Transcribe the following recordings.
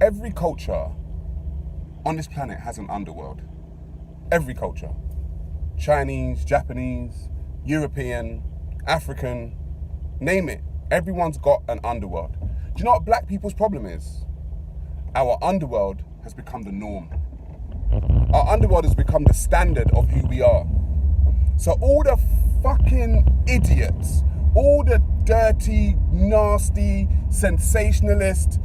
Every culture on this planet has an underworld. Every culture. Chinese, Japanese, European, African, name it. Everyone's got an underworld. Do you know what black people's problem is? Our underworld has become the norm. Our underworld has become the standard of who we are. So all the fucking idiots, all the dirty, nasty, sensationalist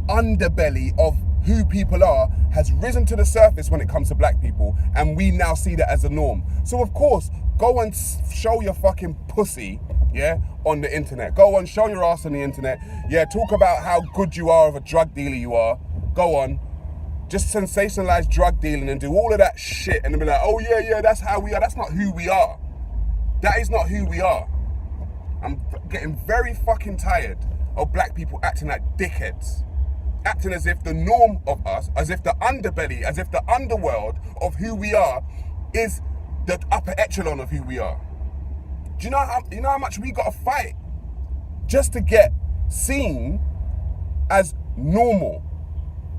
underbelly of who people are has risen to the surface when it comes to black people, and we now see that as a norm. So of course, go and show your fucking pussy, yeah, on the internet. Go on, show your ass on the internet. Yeah, talk about how good you are of a drug dealer you are. Go on. Just sensationalize drug dealing and do all of that shit and be like, oh yeah, that's how we are. That's not who we are. That is not who we are. I'm getting very fucking tired of black people acting like dickheads. Acting as if the norm of us, as if the underbelly, as if the underworld of who we are is the upper echelon of who we are. Do you know how much we gotta fight just to get seen as normal?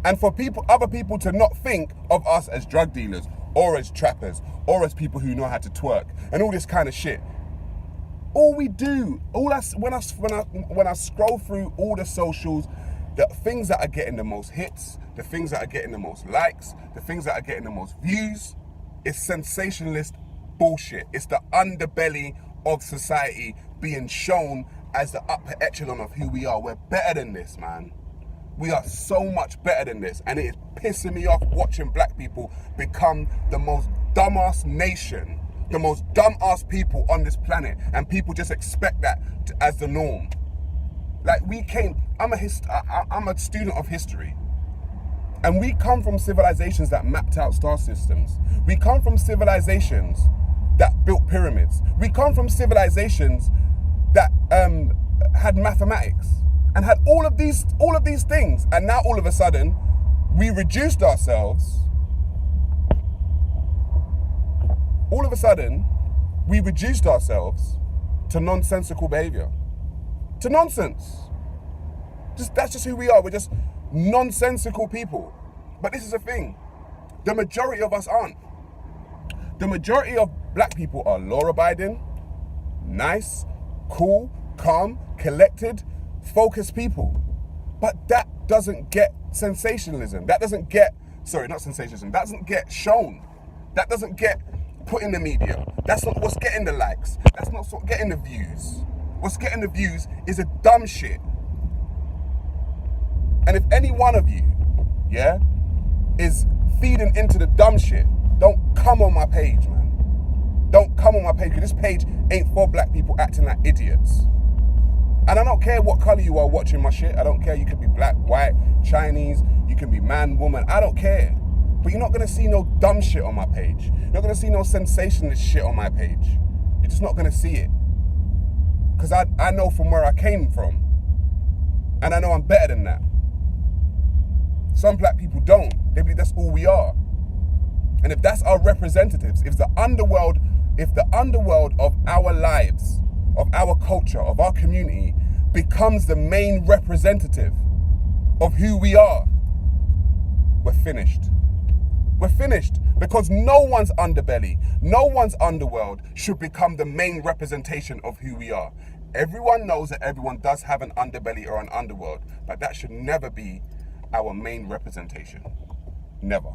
And for other people to not think of us as drug dealers or as trappers or as people who know how to twerk and all this kind of shit. All we do, when I scroll through all the socials, the things that are getting the most hits, the things that are getting the most likes, the things that are getting the most views, is sensationalist bullshit. It's the underbelly of society being shown as the upper echelon of who we are. We're better than this, man. We are so much better than this, and it is pissing me off watching black people become the most dumbass nation, the most dumbass people on this planet, and people just expect that as the norm. Like I'm a student of history, and we come from civilizations that mapped out star systems. We come from civilizations that built pyramids. We come from civilizations that had mathematics and had all of these things, and now all of a sudden we reduced ourselves. All of a sudden we reduced ourselves to nonsensical behavior, to nonsense. That's just who we are. We're just nonsensical people. But this is the thing: the majority of us aren't. The majority of black people are law-abiding, nice, cool, calm, collected, focused people. But that doesn't get sensationalism. That doesn't get, not sensationalism, that doesn't get shown. That doesn't get put in the media. That's not what's getting the likes. That's not what's getting the views. What's getting the views is a dumb shit. And if any one of you, yeah, is feeding into the dumb shit, don't come on my page, man. Don't come on my page, because this page ain't for black people acting like idiots. And I don't care what color you are watching my shit. I don't care. You could be black, white, Chinese. You can be man, woman. I don't care. But you're not going to see no dumb shit on my page. You're not going to see no sensationalist shit on my page. You're just not going to see it. Because I know from where I came from. And I know I'm better than that. Some black people don't. They believe that's all we are. And if that's our representatives, if the underworld of our lives, of our culture, of our community becomes the main representative of who we are, we're finished. We're finished, because no one's underbelly, no one's underworld should become the main representation of who we are. Everyone knows that everyone does have an underbelly or an underworld, but that should never be our main representation. Never.